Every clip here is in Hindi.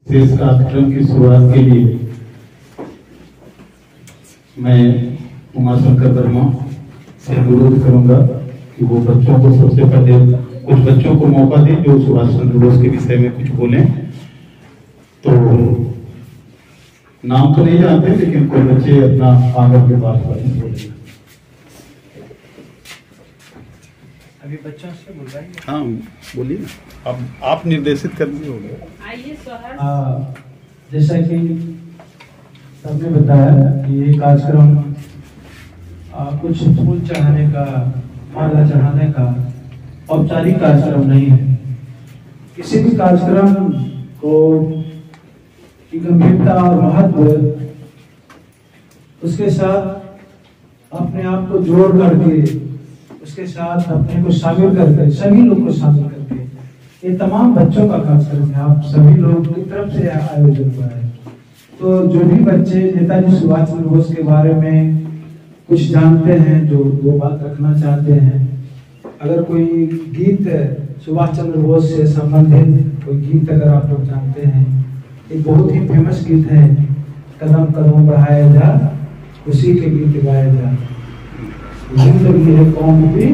से इस कार्यक्रम की शुरुआत के लिए मैं उमाशंकर वर्मा से अनुरोध करूंगा कि वो बच्चों को सबसे पहले कुछ बच्चों को मौका दें जो सुभाष चंद्र बोस के विषय में कुछ बोलें। तो नाम तो नहीं जानते लेकिन कोई बच्चे अपना आगे के बात बोलेंगे। अभी बच्चों से बोल रहा है। हाँ बोलिए ना, अब आप निर्देशित कर दिए होंगे। जैसा कि सबने बताया कि ये कार्यक्रम कुछ फूल चढ़ाने का, माला चढ़ाने का औपचारिक कार्यक्रम नहीं है। किसी भी कार्यक्रम को की गंभीरता और महत्व उसके साथ अपने आप को जोड़ करके, उसके साथ अपने को शामिल करके, सभी लोग को शामिल करके ये तमाम बच्चों का कार्यक्रम है। आप सभी लोग की तरफ से आयोजन हुआ है। तो जो भी बच्चे नेताजी सुभाष चंद्र बोस के बारे में कुछ जानते हैं, जो दो बात रखना चाहते हैं, अगर कोई गीत सुभाष चंद्र बोस से संबंधित कोई गीत अगर आप लोग जानते हैं, एक बहुत ही फेमस गीत है, कदम कदम बढ़ाया जा उसी के गीत गाया जा, जिंदगी है कौम की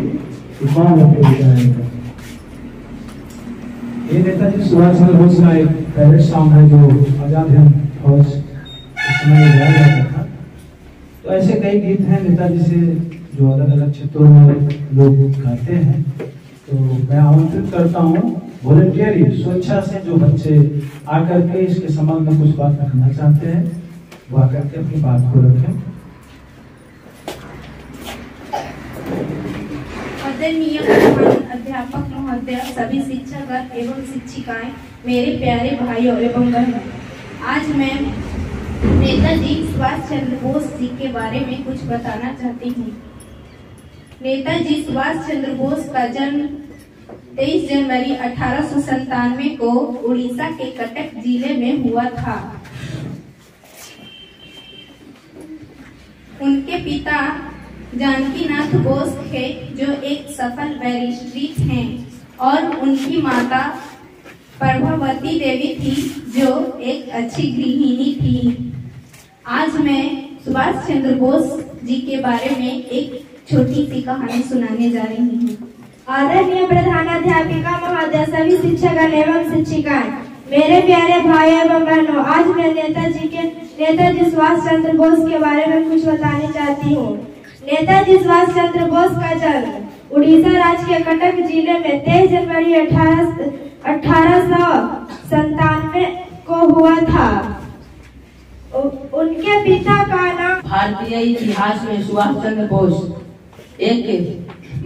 कौम जाएगा। ये नेताजी सुभाष चंद्र बोस का एक फेवरेट सॉन्ग है जो आजाद हिंद फौज उस समय गाया जाता था। तो ऐसे कई गीत हैं नेताजी से जो अलग अलग क्षेत्रों में लोग गाते हैं। तो मैं आमंत्रित करता हूँ वॉलंटियरी स्वेच्छा से जो बच्चे आकर के इसके संबंध में कुछ बात रखना चाहते हैं वो आकर के अपनी बात को रखें। आदरणीय प्रधान अध्यापक महोदय, सभी शिक्षक एवं शिक्षिकाएं, मेरे प्यारे भाइयों एवं बहनों, आज मैं नेताजी सुभाष चंद्र बोस जी के बारे में कुछ बताना चाहती हूँ। नेताजी सुभाष चंद्र बोस का जन्म 23 जनवरी 1897 को उड़ीसा के कटक जिले में हुआ था। उनके पिता जानकीनाथ बोस थे जो एक सफल बैरिस्ट्रिस्ट हैं और उनकी माता प्रभावती देवी थी जो एक अच्छी गृहिणी थी। आज मैं सुभाष चंद्र बोस जी के बारे में एक छोटी सी कहानी सुनाने जा रही हूँ। आदरणीय प्रधानाध्यापिका महोदय, सभी शिक्षक एवं शिक्षिकाएं, मेरे प्यारे भाई एवं बहनों, आज मैं नेताजी सुभाष चंद्र बोस के बारे में कुछ बताने चाहती हूँ। नेताजी सुभाष चंद्र बोस का जन्म उड़ीसा राज्य के कटक जिले में 23 जनवरी 1897 को हुआ था। उनके पिता का नाम भारतीय इतिहास में सुभाष चंद्र बोस एक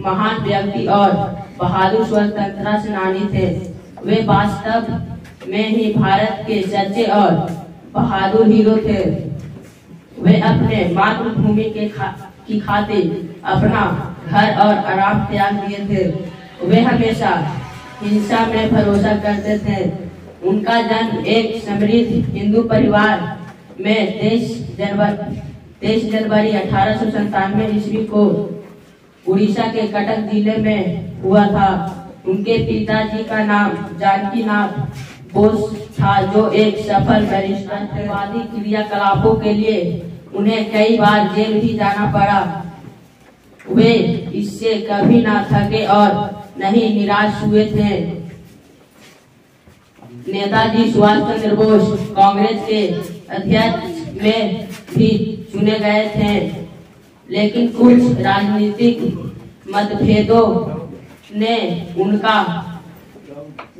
महान व्यक्ति और बहादुर स्वतंत्रता सेनानी थे। वे वास्तव में ही भारत के सच्चे और बहादुर हीरो थे। वे अपने मातृभूमि की खातिर अपना घर और आराम त्याग दिए थे। वे हमेशा हिंसा में भरोसा करते थे। उनका जन्म एक समृद्ध हिंदू परिवार में 23 जनवरी 1897 ईस्वी को उड़ीसा के कटक जिले में हुआ था। उनके पिताजी का नाम जानकीनाथ बोस था जो एक सफल बैरिस्ट्रिस्ट। क्रियाकलापों के लिए उन्हें कई बार जेल भी जाना पड़ा। वे इससे कभी ना थके और नहीं निराश हुए थे। नेताजी सुभाष चंद्र बोस कांग्रेस के अध्यक्ष में भी चुने गए थे, लेकिन कुछ राजनीतिक मतभेदों ने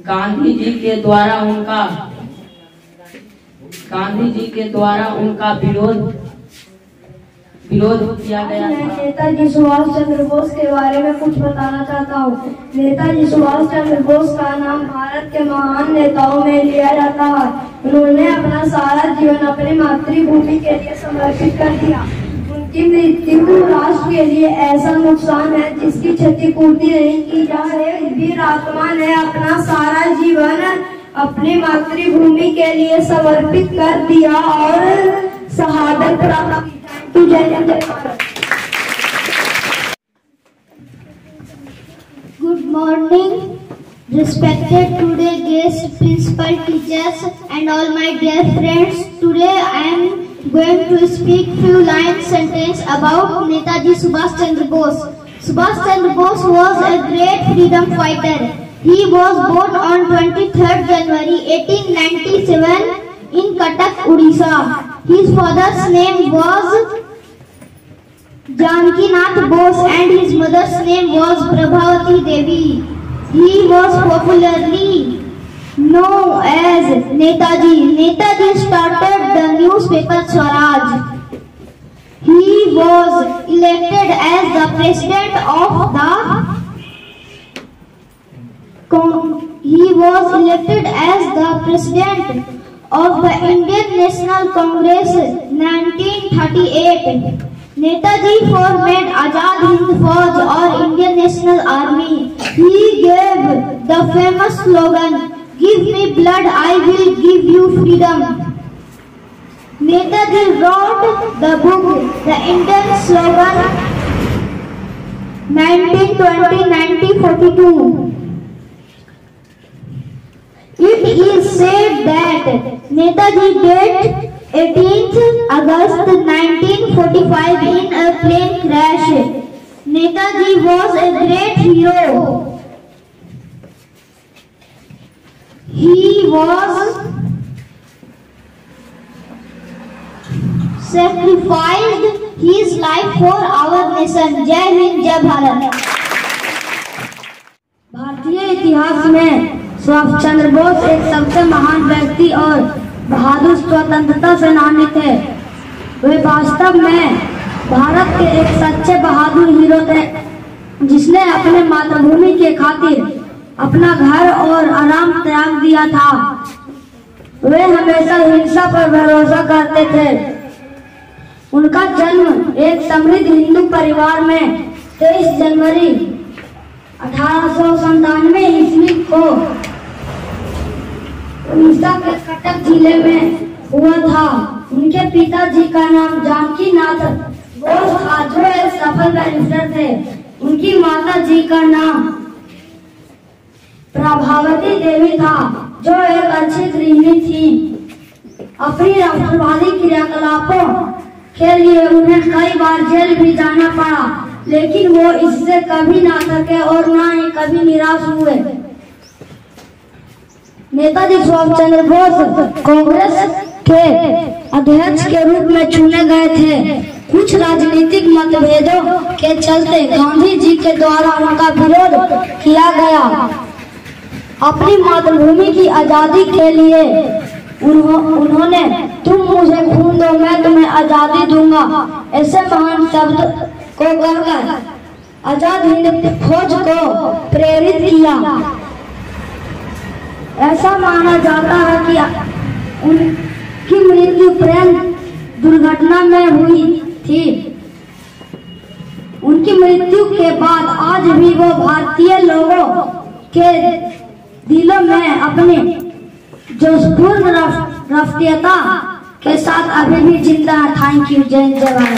गांधी जी के द्वारा उनका विरोध किया गया था। नेताजी सुभाष चंद्र बोस के बारे में कुछ बताना चाहता हूँ। नेताजी सुभाष चंद्र बोस का नाम भारत के महान नेताओं में लिया जाता है। उन्होंने अपना सारा जीवन अपनी मातृभूमि के लिए समर्पित कर दिया। उनकी मृत्यु राष्ट्र के लिए ऐसा नुकसान है जिसकी क्षतिपूर्ति नहीं की जा रही। वीर आत्मा ने अपना सारा जीवन अपनी मातृभूमि के लिए समर्पित कर दिया और शहादत प्राप्त की। जय जय Bharat. Good morning Respected today guests, principal, teachers and all my dear friends, today I am going to speak few lines sentence about Netaji Subhash Chandra Bose. Subhash Chandra Bose was a great freedom fighter. He was born on 23rd January 1897 in Cuttack, Odisha. His father's name was Janaki Nath Bose and his mother's name was Prabhavati Devi. He was popularly known as Netaji. Netaji started the newspaper Swaraj. He was elected as the president of the Indian National Congress 1938. Netaji formed Azad Hind Fauj or Indian National Army. He gave the famous slogan, "Give me blood, I will give you freedom." Netaji wrote the book, The Indian Slogan, 1920-1942. It is said that Netaji died 18th August 1945 in a plane crash. Netaji was a great hero. He was sacrificed his life for our nation. जय हिंद, जय भारत। भारतीय इतिहास में सुभाष चंद्र बोस एक सबसे महान व्यक्ति और बहादुर स्वतंत्रता सेनानी थे। वे वास्तव में भारत के एक सच्चे बहादुर हीरो थे, जिसने अपने मातृभूमि के खातिर अपना घर और आराम त्याग दिया था। वे हमेशा हिंसा पर भरोसा करते थे। उनका जन्म एक समृद्ध हिंदू परिवार में 23 जनवरी 1897 ईस्वी को उड़ीसा के कटक जिले में हुआ था। उनके पिताजी का नाम जानकी नाथ बोस था, जो एक सफल बैरिस्टर थे। उनकी माता जी का नाम प्रभावती देवी था, जो एक अच्छी गृहिणी थी। अपनी राष्ट्रवादी क्रियाकलापों के लिए उन्हें कई बार जेल भी जाना पड़ा, लेकिन वो इससे कभी ना थके और ना ही कभी निराश हुए। नेताजी सुभाष चंद्र बोस कांग्रेस के अध्यक्ष के रूप में चुने गए थे। कुछ राजनीतिक मतभेदों के चलते गांधी जी के द्वारा उनका विरोध किया गया। अपनी मातृभूमि की आजादी के लिए उन्होंने "तुम मुझे खून दो, मैं तुम्हें आजादी दूंगा" ऐसे महान शब्द को कहकर आजाद हिंद फौज को प्रेरित किया। ऐसा माना जाता है कि उनकी मृत्यु ट्रेन दुर्घटना में हुई थी। उनकी मृत्यु के बाद आज भी वो भारतीय लोगों के दिलों में अपनी जोशपूर्ण राष्ट्रीयता के साथ अभी भी जिंदा है। Thank you. जय जवान।